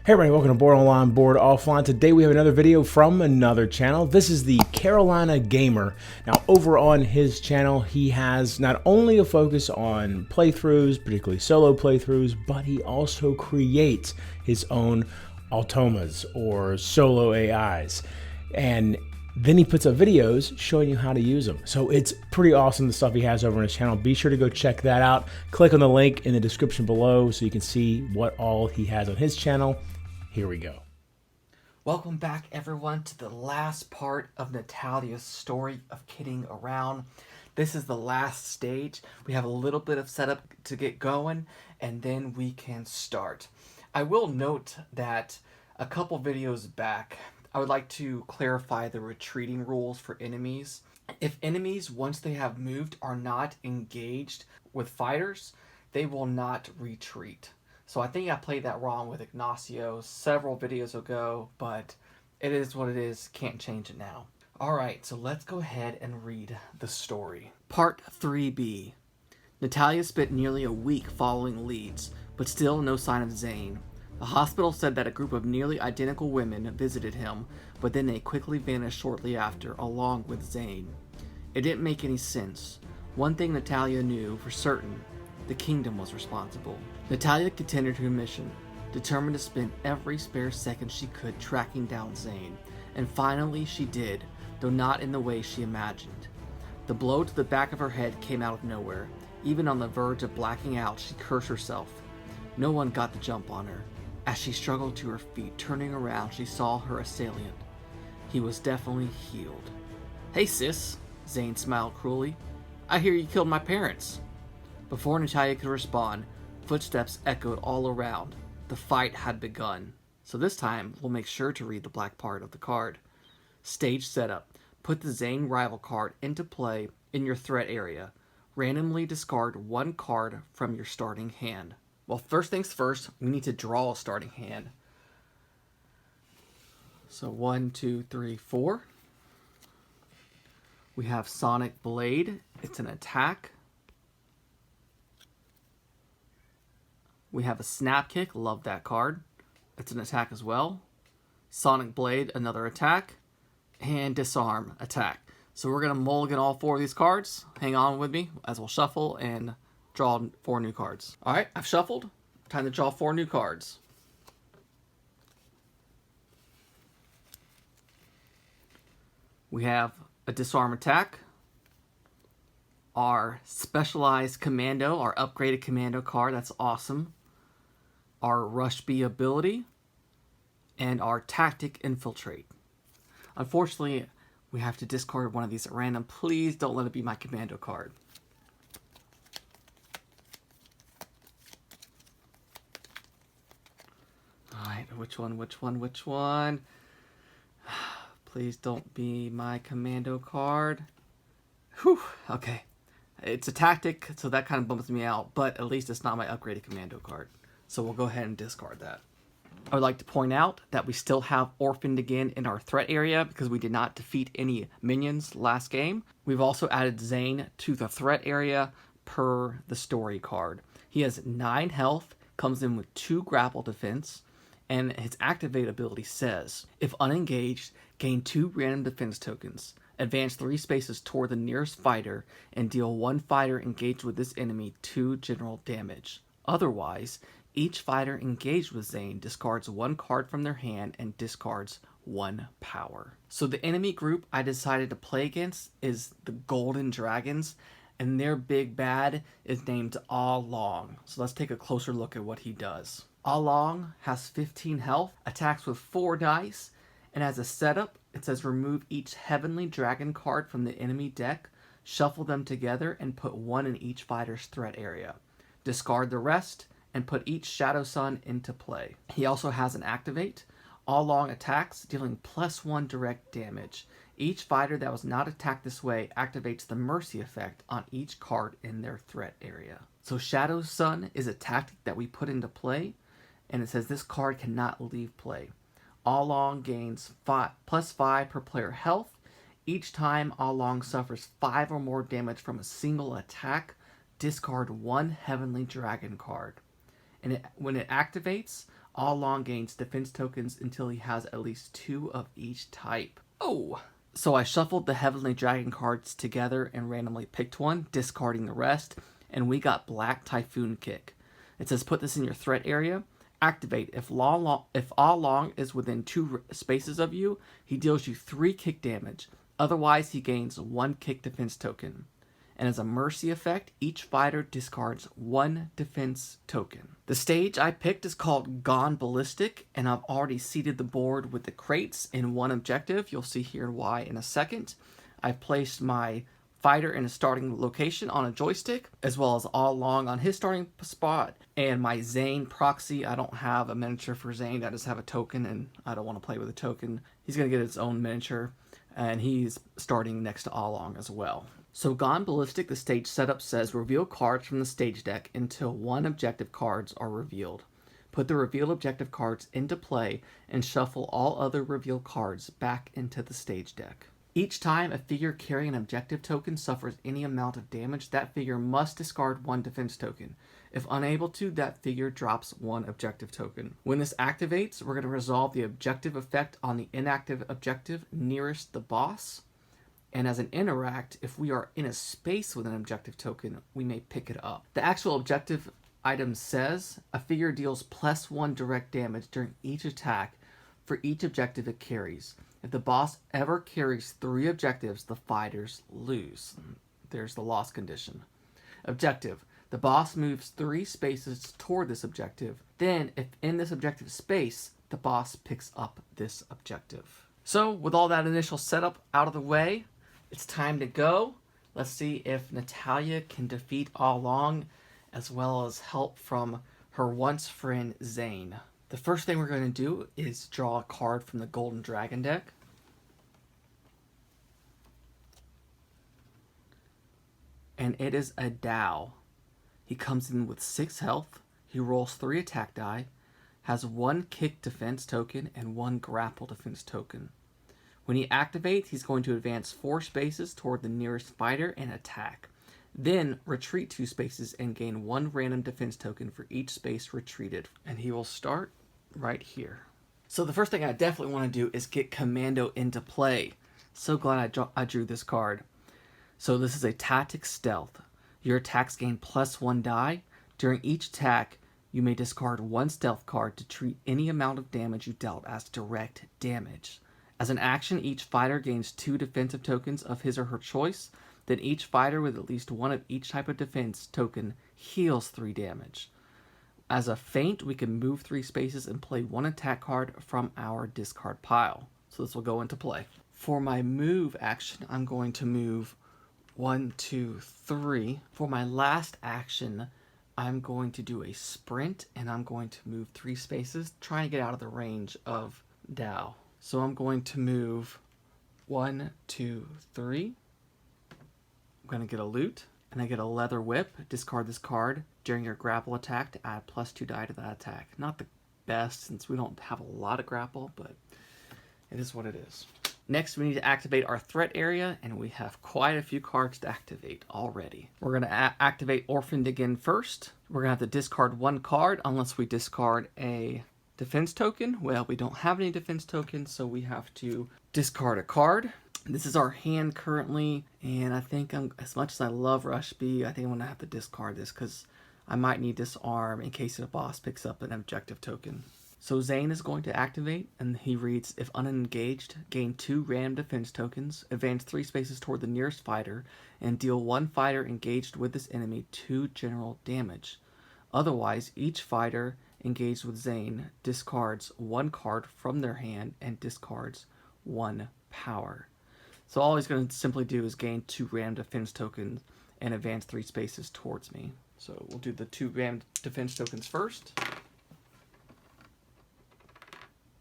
Hey everybody, welcome to Board Online, Board Offline. Today we have another video from another channel. This is the Carolina Gamer. Now over on his channel, he has not only a focus on playthroughs, particularly solo playthroughs, but he also creates his own automas or solo AIs. And then he puts up videos showing you how to use them. So it's pretty awesome, the stuff he has over on his channel. Be sure to go check that out. Click on the link in the description below so you can see what all he has on his channel. Here we go. Welcome back, everyone, to the last part of Natalia's story of kidding around. This is the last stage. We have a little bit of setup to get going, and then we can start. I will note that a couple videos back, I would like to clarify the retreating rules for enemies. If enemies, once they have moved, are not engaged with fighters, they will not retreat. So I think I played that wrong with Ignacio several videos ago, but it is what it is. Can't change it now. Alright, so let's go ahead and read the story. Part 3B. Natalia spent nearly a week following leads, but still no sign of Zane. The hospital said that a group of nearly identical women visited him, but then they quickly vanished shortly after, along with Zane. It didn't make any sense. One thing Natalia knew for certain: the kingdom was responsible. Natalia continued her mission, determined to spend every spare second she could tracking down Zane, and finally she did, though not in the way she imagined. The blow to the back of her head came out of nowhere. Even on the verge of blacking out, she cursed herself. No one got the jump on her. As she struggled to her feet, turning around, she saw her assailant. He was definitely healed. "Hey sis," Zane smiled cruelly. "I hear you killed my parents." Before Natalia could respond, footsteps echoed all around. The fight had begun. So this time, we'll make sure to read the black part of the card. Stage setup. Put the Zane rival card into play in your threat area. Randomly discard one card from your starting hand. Well, first things first, we need to draw a starting hand. So 1, 2, 3, 4. We have Sonic Blade. It's an attack. We have a Snap Kick. Love that card. It's an attack as well. Sonic Blade, another attack. And Disarm, attack. So we're going to mulligan all four of these cards. Hang on with me as we'll shuffle and draw 4 new cards. Alright, I've shuffled. Time to draw 4 new cards. We have a Disarm attack. Our Specialized Commando, our upgraded Commando card. That's awesome. Our Rush B ability. And our Tactic Infiltrate. Unfortunately, we have to discard one of these at random. Please don't let it be my Commando card. Alright, which one? Please don't be my Commando card. Whew, okay. It's a tactic, so that kind of bumps me out, but at least it's not my upgraded Commando card. So we'll go ahead and discard that. I would like to point out that we still have Orphaned again in our threat area because we did not defeat any minions last game. We've also added Zane to the threat area per the story card. He has 9 health, comes in with 2 grapple defense, and his activate ability says, if unengaged, gain 2 random defense tokens, advance 3 spaces toward the nearest fighter, and deal 1 fighter engaged with this enemy 2 general damage. Otherwise, each fighter engaged with Zane discards 1 card from their hand and discards 1 power. So the enemy group I decided to play against is the Golden Dragons, and their big bad is named Ah Long. So let's take a closer look at what he does. Ah Long has 15 health, attacks with 4 dice, and as a setup, it says remove each Heavenly Dragon card from the enemy deck, shuffle them together, and put 1 in each fighter's threat area. Discard the rest, and put each Shadow Sun into play. He also has an activate. Ah Long attacks, dealing +1 direct damage. Each fighter that was not attacked this way activates the Mercy effect on each card in their threat area. So Shadow Sun is a tactic that we put into play, and it says this card cannot leave play. Ah Long gains +5 per player health. Each time Ah Long suffers 5 or more damage from a single attack, discard 1 Heavenly Dragon card. And when it activates, All Long gains defense tokens until he has at least 2 of each type. Oh! So I shuffled the Heavenly Dragon cards together and randomly picked one, discarding the rest, and we got Black Typhoon Kick. It says put this in your threat area. Activate. If All Long is within 2 spaces of you, he deals you 3 kick damage. Otherwise, he gains 1 kick defense token. And as a mercy effect, each fighter discards 1 defense token. The stage I picked is called Gone Ballistic, and I've already seeded the board with the crates in 1 objective. You'll see here why in a second. I've placed my fighter in a starting location on a joystick, as well as All Long on his starting spot, and my Zane proxy. I don't have a miniature for Zane, I just have a token, and I don't want to play with a token. He's going to get his own miniature, and he's starting next to All Long as well. So Gone Ballistic, the stage setup says reveal cards from the stage deck until 1 objective cards are revealed. Put the revealed objective cards into play and shuffle all other revealed cards back into the stage deck. Each time a figure carrying an objective token suffers any amount of damage, that figure must discard 1 defense token. If unable to, that figure drops 1 objective token. When this activates, we're going to resolve the objective effect on the inactive objective nearest the boss. And as an interact, if we are in a space with an objective token, we may pick it up. The actual objective item says a figure deals +1 direct damage during each attack for each objective it carries. If the boss ever carries 3 objectives, the fighters lose. There's the loss condition. Objective. The boss moves 3 spaces toward this objective. Then, if in this objective space, the boss picks up this objective. So, with all that initial setup out of the way, it's time to go. Let's see if Natalia can defeat All Long, as well as help from her once friend Zane. The first thing we're going to do is draw a card from the Golden Dragon deck. And it is a Dow. He comes in with 6 health. He rolls 3 attack die, has 1 kick defense token and 1 grapple defense token. When he activates, he's going to advance 4 spaces toward the nearest fighter and attack. Then retreat 2 spaces and gain 1 random defense token for each space retreated. And he will start right here. So the first thing I definitely want to do is get Commando into play. So glad I drew this card. So this is a Tactic Stealth. Your attacks gain +1 die. During each attack, you may discard 1 stealth card to treat any amount of damage you dealt as direct damage. As an action, each fighter gains 2 defensive tokens of his or her choice. Then each fighter with at least 1 of each type of defense token heals 3 damage. As a feint, we can move 3 spaces and play 1 attack card from our discard pile. So this will go into play. For my move action, I'm going to move 1, 2, 3. For my last action, I'm going to do a sprint, and I'm going to move 3 spaces, trying to get out of the range of Dow. So I'm going to move 1, 2, 3. I'm going to get a loot, and I get a leather whip. Discard this card during your grapple attack to add +2 die to that attack. Not the best since we don't have a lot of grapple, but it is what it is. Next, we need to activate our threat area, and we have quite a few cards to activate already. We're going to activate Orphaned again first. We're going to have to discard 1 card unless we discard a defense token. Well, we don't have any defense tokens, so we have to discard a card. This is our hand currently, and I think as much as I love Rush B, I think I'm going to have to discard this because I might need this arm in case the boss picks up an objective token. So Zane is going to activate, and he reads, if unengaged, gain 2 random defense tokens, advance 3 spaces toward the nearest fighter, and deal 1 fighter engaged with this enemy 2 general damage. Otherwise, each fighter engaged with Zane discards 1 card from their hand and discards 1 power. So all he's going to simply do is gain 2 random defense tokens and advance 3 spaces towards me. So we'll do the 2 random defense tokens first.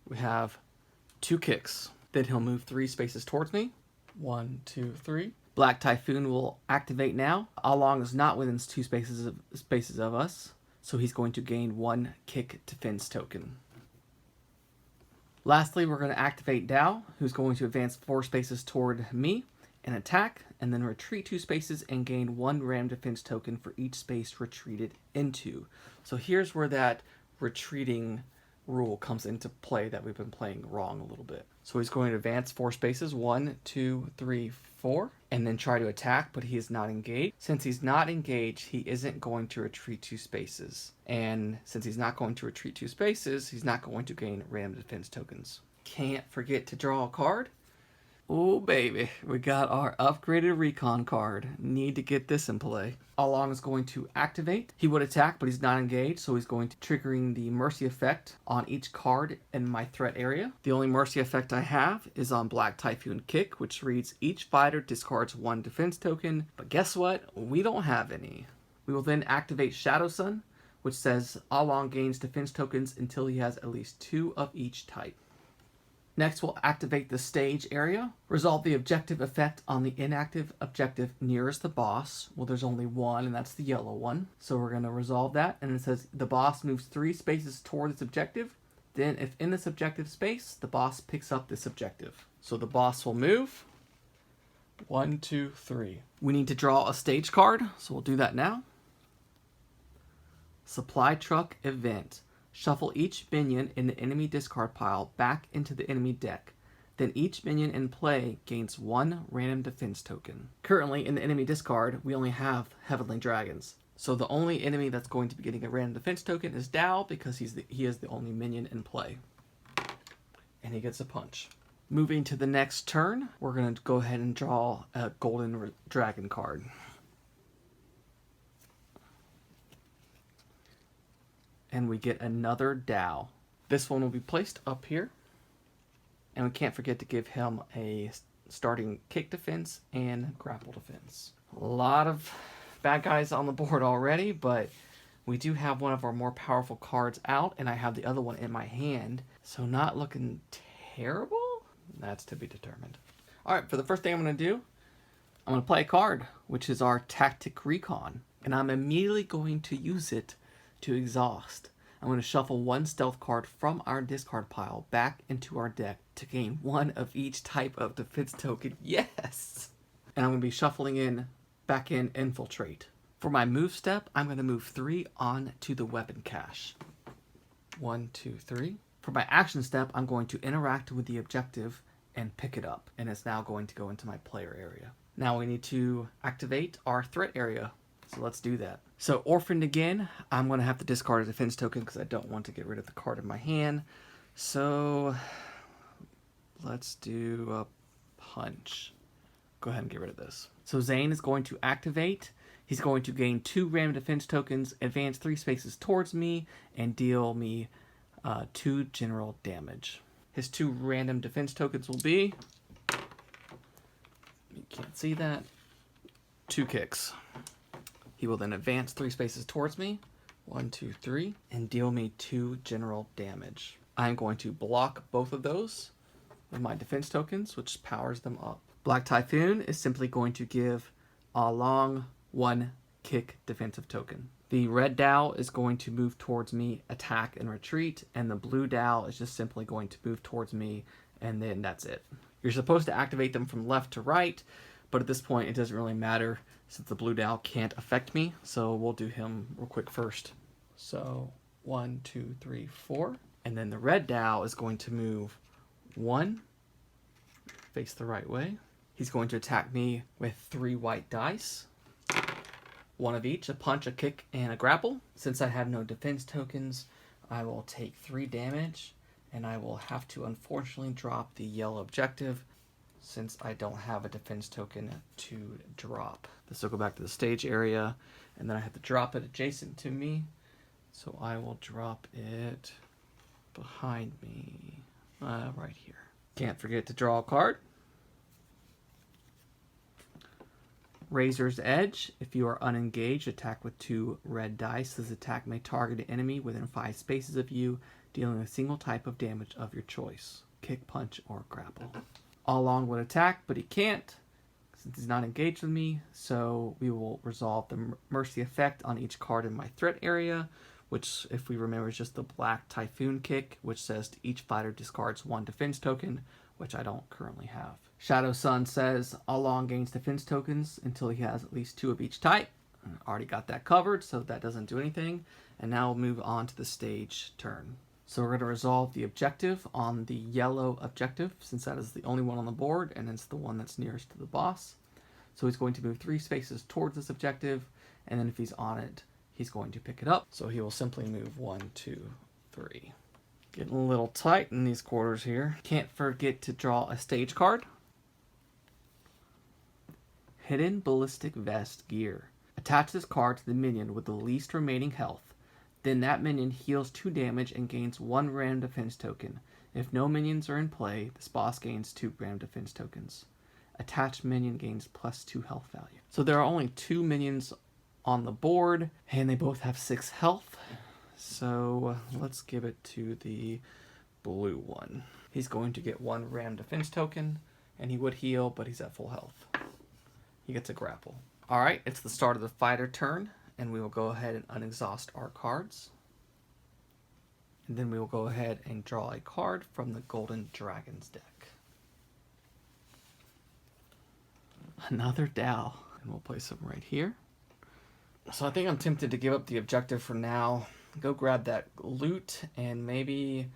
We have 2 kicks. Then he'll move 3 spaces towards me. 1, 2, 3. Black Typhoon will activate now. All Long is not within 2 spaces of us, so he's going to gain 1 kick defense token. Lastly, we're going to activate Dow, who's going to advance 4 spaces toward me and attack, and then retreat 2 spaces and gain 1 random defense token for each space retreated into. So here's where that retreating rule comes into play that we've been playing wrong a little bit. So he's going to advance 4 spaces, 1, 2, 3, 4, and then try to attack, but he is not engaged. Since he's not engaged, he isn't going to retreat 2 spaces. And since he's not going to retreat 2 spaces, he's not going to gain random defense tokens. Can't forget to draw a card. Oh baby, we got our upgraded recon card. Need to get this in play. Along is going to activate. He would attack, but he's not engaged, so he's going to triggering the mercy effect on each card in my threat area. The only mercy effect I have is on Black Typhoon Kick, which reads each fighter discards 1 defense token. But guess what? We don't have any. We will then activate Shadow Sun, which says Along gains defense tokens until he has at least 2 of each type. Next, we'll activate the stage area. Resolve the objective effect on the inactive objective nearest the boss. Well, there's only one, and that's the yellow one. So we're going to resolve that. And it says the boss moves 3 spaces toward its objective. Then, if in this objective space, the boss picks up this objective. So the boss will move. 1, 2, 3. We need to draw a stage card, so we'll do that now. Supply Truck Event. Shuffle each minion in the enemy discard pile back into the enemy deck. Then each minion in play gains 1 random defense token. Currently, in the enemy discard, we only have Heavenly Dragons. So the only enemy that's going to be getting a random defense token is Dao, because he is the only minion in play. And he gets a punch. Moving to the next turn, we're going to go ahead and draw a Golden Dragon card. And we get another Dao. This one will be placed up here. And we can't forget to give him a starting kick defense and grapple defense. A lot of bad guys on the board already, but we do have one of our more powerful cards out, and I have the other one in my hand. So not looking terrible? That's to be determined. Alright, for the first thing I'm going to do, I'm going to play a card, which is our Tactic Recon. And I'm immediately going to use it to exhaust. I'm going to shuffle 1 stealth card from our discard pile back into our deck to gain 1 of each type of defense token. Yes! And I'm going to be shuffling back in Infiltrate. For my move step, I'm going to move 3 on to the weapon cache. 1, 2, 3. For my action step, I'm going to interact with the objective and pick it up. And it's now going to go into my player area. Now we need to activate our threat area. So let's do that. So Orphaned again, I'm going to have to discard a defense token because I don't want to get rid of the card in my hand. So let's do a punch. Go ahead and get rid of this. So Zane is going to activate. He's going to gain 2 random defense tokens, advance 3 spaces towards me, and deal me 2 general damage. His 2 random defense tokens will be, you can't see that, 2 kicks. He will then advance 3 spaces towards me, 1, 2, 3, and deal me 2 general damage. I'm going to block both of those with my defense tokens, which powers them up. Black Typhoon is simply going to give a long 1 kick defensive token. The red Dao is going to move towards me, attack, and retreat, and the blue Dao is just simply going to move towards me, and then that's it. You're supposed to activate them from left to right, but at this point it doesn't really matter since the blue Dao can't affect me, so we'll do him real quick first. So 1, 2, 3, 4, and then the red Dao is going to move 1, face the right way. He's going to attack me with 3 white dice, 1 of each, a punch, a kick, and a grapple. Since I have no defense tokens, I will take 3 damage, and I will have to unfortunately drop the yellow objective since I don't have a defense token to drop. This will go back to the stage area, and then I have to drop it adjacent to me, so I will drop it behind me, right here. Can't forget to draw a card. Razor's Edge. If you are unengaged, attack with 2 red dice. This attack may target an enemy within 5 spaces of you, dealing a single type of damage of your choice. Kick, punch, or grapple. All Along would attack, but he can't since he's not engaged with me, so we will resolve the mercy effect on each card in my threat area, which, if we remember, is just the Black Typhoon Kick, which says each fighter discards 1 defense token, which I don't currently have. Shadow Sun says All Along gains defense tokens until he has at least 2 of each type. I already got that covered, so that doesn't do anything. And now we'll move on to the stage turn. So we're going to resolve the objective on the yellow objective, since that is the only one on the board and it's the one that's nearest to the boss. So he's going to move 3 spaces towards this objective, and then if he's on it, he's going to pick it up. So he will simply move 1, 2, 3. Getting a little tight in these quarters here. Can't forget to draw a stage card. Hidden Ballistic Vest Gear. Attach this card to the minion with the least remaining health. Then that minion heals 2 damage and gains 1 random defense token. If no minions are in play, this boss gains 2 random defense tokens. Attached minion gains +2 health value. So there are only 2 minions on the board, and they both have 6 health. So let's give it to the blue one. He's going to get 1 random defense token, and he would heal, but he's at full health. He gets a grapple. All right, it's the start of the fighter turn, and we will go ahead and unexhaust our cards. And then we will go ahead and draw a card from the Golden Dragons deck. Another Dow, and we'll place him right here. So I think I'm tempted to give up the objective for now. Go grab that loot and maybe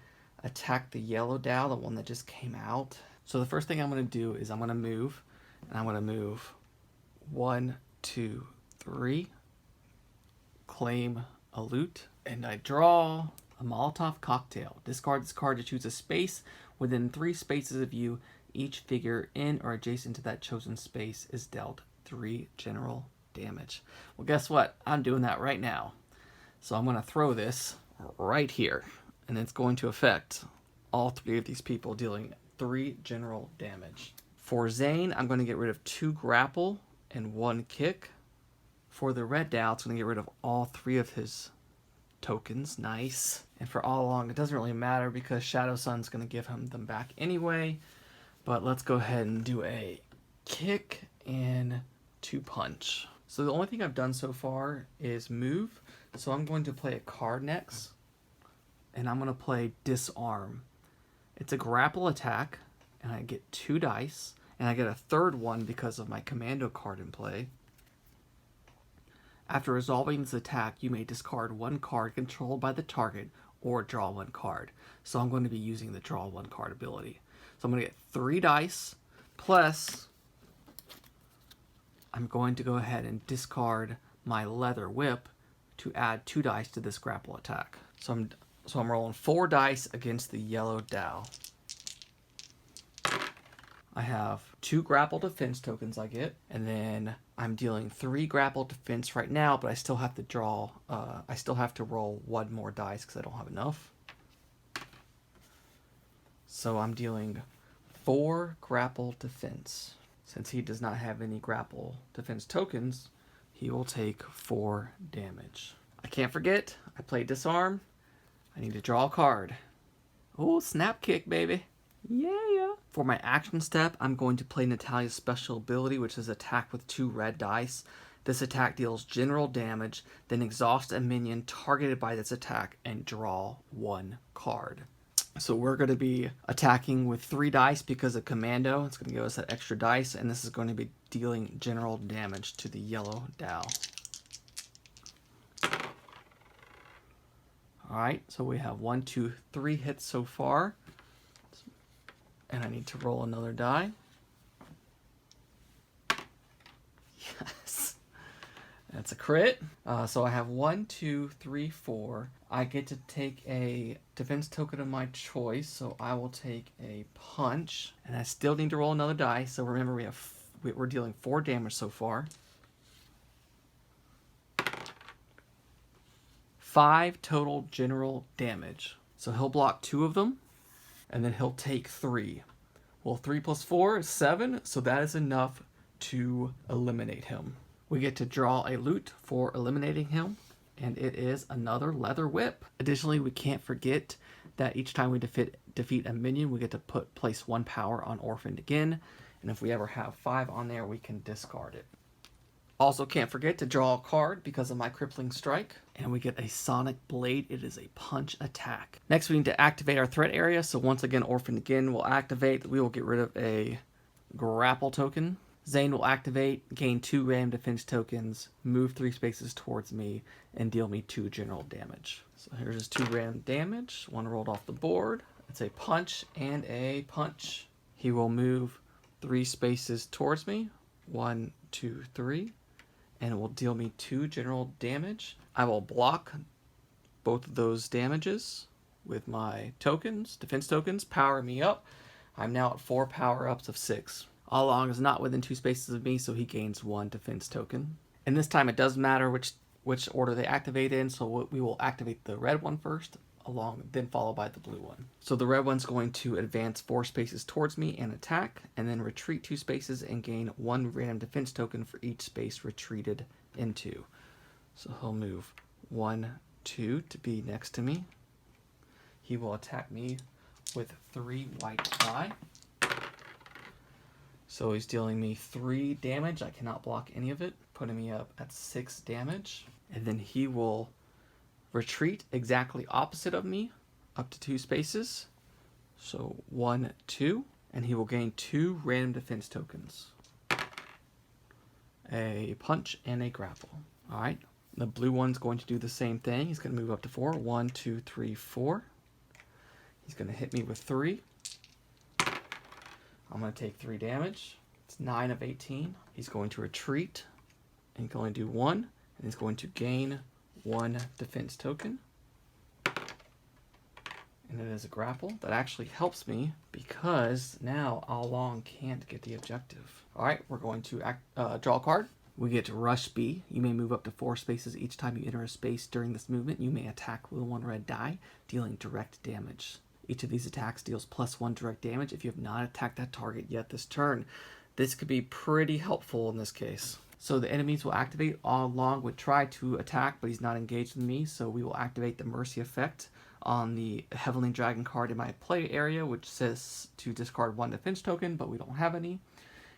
attack the yellow Dow, the one that just came out. So the first thing I'm going to do is I'm going to move, and I'm going to move 1, 2, 3. Claim a loot, and I draw a Molotov cocktail. Discard this card to choose a space within 3 spaces of you. Each figure in or adjacent to that chosen space is dealt 3 general damage. Well, guess what? I'm doing that right now. So I'm going to throw this right here, and it's going to affect all 3 of these people, dealing 3 general damage. For Zane, I'm going to get rid of 2 grapple and 1 kick. For the red Dow, it's going to get rid of all 3 of his tokens. Nice. And for all along, it doesn't really matter because Shadow Sun's going to give him them back anyway. But let's go ahead and do a kick and 2 punch. So the only thing I've done so far is move. So I'm going to play a card next. And I'm going to play Disarm. It's a grapple attack. And I get 2 dice. And I get a 3rd one because of my commando card in play. After resolving this attack, you may discard 1 card controlled by the target or draw 1 card. So I'm going to be using the draw 1 card ability. So I'm going to get 3 dice, plus I'm going to go ahead and discard my leather whip to add 2 dice to this grapple attack. So I'm rolling 4 dice against the yellow Dow. I have 2 grapple defense tokens I get, and then I'm dealing 3 grapple defense right now, but I still have to draw, I still have to roll 1 more dice because I don't have enough. So I'm dealing 4 grapple defense. Since he does not have any grapple defense tokens, he will take 4 damage. I can't forget, I play Disarm. I need to draw a card. Oh, snap kick, baby. Yeah. For my action step, I'm going to play Natalia's special ability, which is attack with 2 red dice. This attack deals general damage, then exhaust a minion targeted by this attack and draw 1 card. So we're going to be attacking with 3 dice because of commando. It's going to give us that extra dice, and this is going to be dealing general damage to the yellow Dow. Alright, so we have 1, 2, 3 hits so far. And I need to roll another die. Yes. That's a crit. So I have 1, 2, 3, 4. I get to take a defense token of my choice, so I will take a punch. And I still need to roll another die. So remember, we're dealing 4 damage so far. 5 total general damage. So he'll block 2 of them, and then he'll take 3. Well, 3 plus 4 is 7, so that is enough to eliminate him. We get to draw a loot for eliminating him, and it is another leather whip. Additionally, we can't forget that each time we defeat a minion, we get to place 1 power on Orphaned again, and if we ever have 5 on there, we can discard it. Also can't forget to draw a card because of my Crippling Strike. And we get a Sonic Blade. It is a punch attack. Next, we need to activate our threat area. So once again, Orphan again will activate. We will get rid of a grapple token. Zane will activate, gain 2 random defense tokens, move 3 spaces towards me, and deal me 2 general damage. So here's his 2 random damage. 1 rolled off the board. It's a punch and a punch. He will move 3 spaces towards me. 1, 2, 3. And it will deal me 2 general damage. I will block both of those damages with my tokens, defense tokens, power me up. I'm now at 4 power-ups of 6. All along is not within 2 spaces of me, so he gains 1 defense token. And this time it does matter which order they activate in, so we will activate the red one first, then followed by the blue one. So the red one's going to advance 4 spaces towards me and attack, and then retreat 2 spaces and gain 1 random defense token for each space retreated into. So he'll move 1, 2 to be next to me. He will attack me with 3 white die. So he's dealing me 3 damage. I cannot block any of it, putting me up at 6 damage. And then he will retreat exactly opposite of me, up to 2 spaces. So 1, 2, and he will gain 2 random defense tokens. A punch and a grapple. All right, the blue one's going to do the same thing. He's going to move up to 4. 1, 2, 3, 4. He's going to hit me with 3. I'm going to take 3 damage. It's 9 of 18. He's going to retreat and going to do 1, and he's going to gain 1 defense token. And it is a grapple. That actually helps me because now Ao Long can't get the objective. All right, we're going to draw a card. We get to Rush B. You may move up to 4 spaces each time you enter a space during this movement. You may attack with 1 red die, dealing direct damage. Each of these attacks deals +1 direct damage if you have not attacked that target yet this turn. This could be pretty helpful in this case. So the enemies will activate. Ao Long would try to attack, but he's not engaged with me, so we will activate the Mercy effect on the Heavenly Dragon card in my play area, which says to discard 1 defense token, but we don't have any.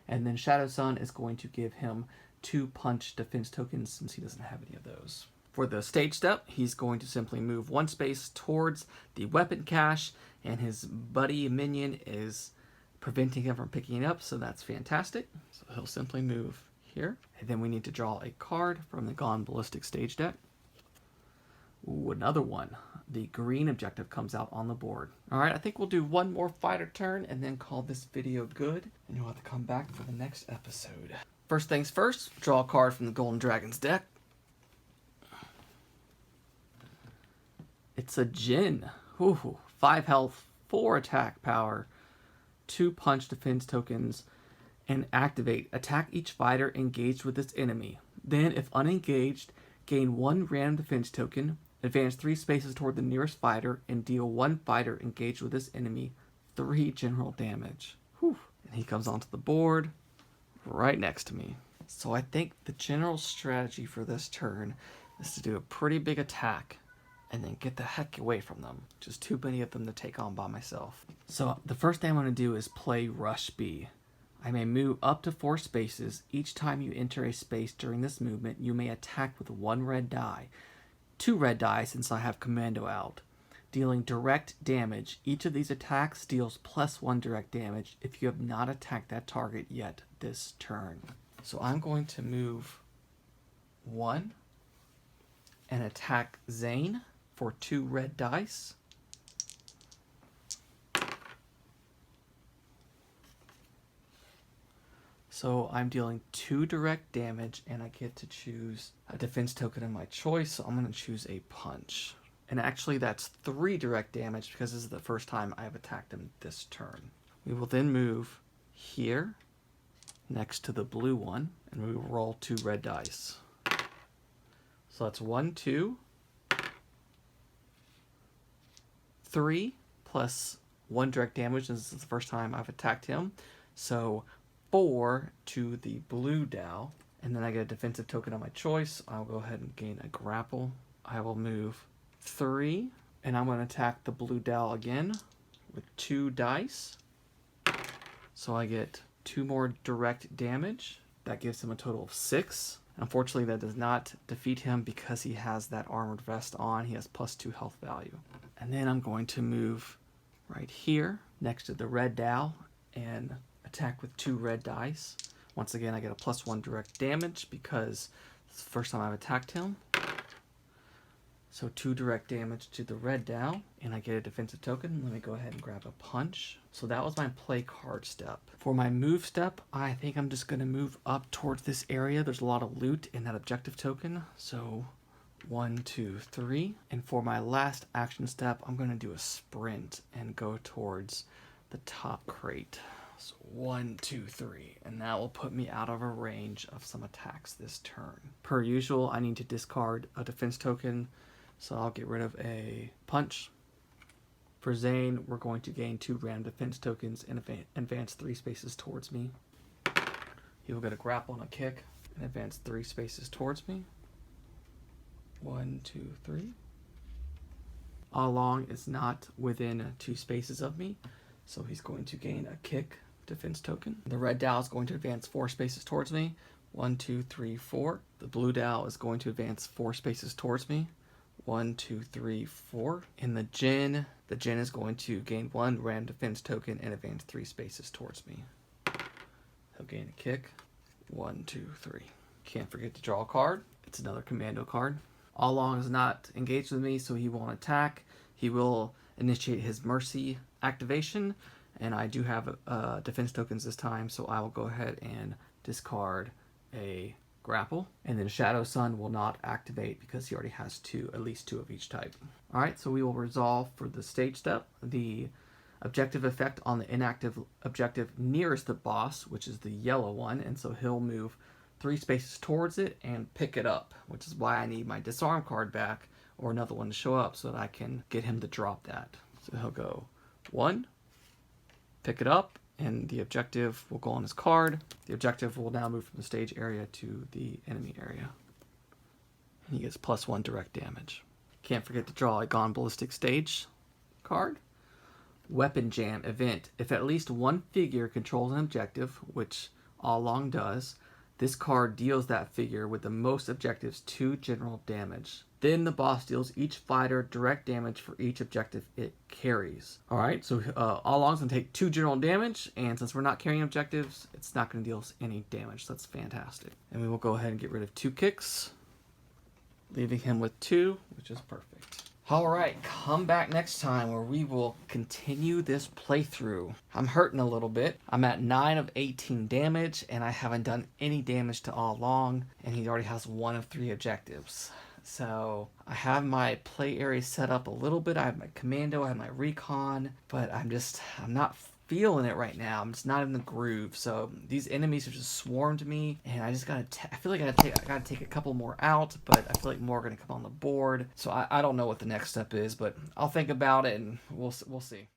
And then Shadow Sun is going to give him 2 punch defense tokens since he doesn't have any of those. For the stage step, he's going to simply move 1 space towards the weapon cache, and his buddy minion is preventing him from picking it up, so that's fantastic. So he'll simply move here. And then we need to draw a card from the Gone Ballistic stage deck. Ooh, another one. The green objective comes out on the board. All right, I think we'll do 1 more fighter turn and then call this video good, and you'll have to come back for the next episode. First things first, draw a card from the Golden Dragons deck. It's a Jin. Ooh, 5 health, 4 attack power, 2 punch defense tokens, and activate. Attack each fighter engaged with this enemy. Then, if unengaged, gain 1 random defense token, advance 3 spaces toward the nearest fighter, and deal 1 fighter engaged with this enemy 3 general damage. Whew. And he comes onto the board right next to me. So I think the general strategy for this turn is to do a pretty big attack and then get the heck away from them. Just too many of them to take on by myself. So the first thing I'm going to do is play Rush B. I may move up to 4 spaces. Each time you enter a space during this movement, you may attack with 1 red die. 2 red die since I have Commando out. Dealing direct damage. Each of these attacks deals +1 direct damage if you have not attacked that target yet this turn. So I'm going to move 1 and attack Zane for 2 red dice. So I'm dealing 2 direct damage, and I get to choose a defense token of my choice, so I'm going to choose a punch. And actually that's 3 direct damage because this is the first time I've attacked him this turn. We will then move here next to the blue one, and we will roll 2 red dice. So that's 1, 2, 3 plus 1 direct damage. This is the first time I've attacked him. So 4 to the blue Dow, and then I get a defensive token of my choice. I'll go ahead and gain a grapple. I will move 3, and I'm going to attack the blue Dow again with 2 dice. So I get 2 more direct damage. That gives him a total of 6. Unfortunately, that does not defeat him because he has that armored vest on. He has +2 health value. And then I'm going to move right here next to the red Dow and attack with 2 red dice. Once again, I get a +1 direct damage because it's the first time I've attacked him. So 2 direct damage to the red Dow, and I get a defensive token. Let me go ahead and grab a punch. So that was my play card step. For my move step, I think I'm just gonna move up towards this area. There's a lot of loot in that objective token. So 1, 2, 3. And for my last action step, I'm gonna do a sprint and go towards the top crate. So 1, 2, 3, and that will put me out of a range of some attacks this turn. Per usual, I need to discard a defense token, so I'll get rid of a punch. For Zane, we're going to gain 2 random defense tokens and advance 3 spaces towards me. He will get a grapple and a kick and advance 3 spaces towards me. 1, 2, 3. All Along is not within 2 spaces of me, so he's going to gain a kick defense token. The red Dow is going to advance 4 spaces towards me. 1, 2, 3, 4. The blue Dow is going to advance 4 spaces towards me. 1, 2, 3, 4. In the Jinn is going to gain 1 random defense token and advance 3 spaces towards me. He'll gain a kick. 1, 2, 3. Can't forget to draw a card. It's another commando card. All Along is not engaged with me, so he won't attack. He will initiate his mercy activation, and I do have defense tokens this time, so I will go ahead and discard a grapple. And then Shadow Sun will not activate because he already has at least two of each type. All right, so we will resolve for the stage step the objective effect on the inactive objective nearest the boss, which is the yellow one, and so he'll move 3 spaces towards it and pick it up, which is why I need my disarm card back or another one to show up so that I can get him to drop that. So he'll go 1, pick it up, and the objective will go on his card. The objective will now move from the stage area to the enemy area. And he gets +1 direct damage. Can't forget to draw a Gone Ballistic Stage card. Weapon Jam event. If at least one figure controls an objective, which All Along does, this card deals that figure with the most objectives 2 general damage. Then the boss deals each fighter direct damage for each objective it carries. Alright, so All Along's going to take 2 general damage, and since we're not carrying objectives, it's not going to deal us any damage. So that's fantastic. And we will go ahead and get rid of 2 kicks, leaving him with 2, which is perfect. Alright, come back next time where we will continue this playthrough. I'm hurting a little bit. I'm at 9 of 18 damage, and I haven't done any damage to All Along, and he already has 1 of 3 objectives. So I have my play area set up a little bit. I have my commando, I have my recon, but I'm not feeling it right now. I'm just not in the groove. So these enemies have just swarmed me, and I just I feel like I gotta take a couple more out, but I feel like more are gonna come on the board. So I don't know what the next step is, but I'll think about it and we'll see.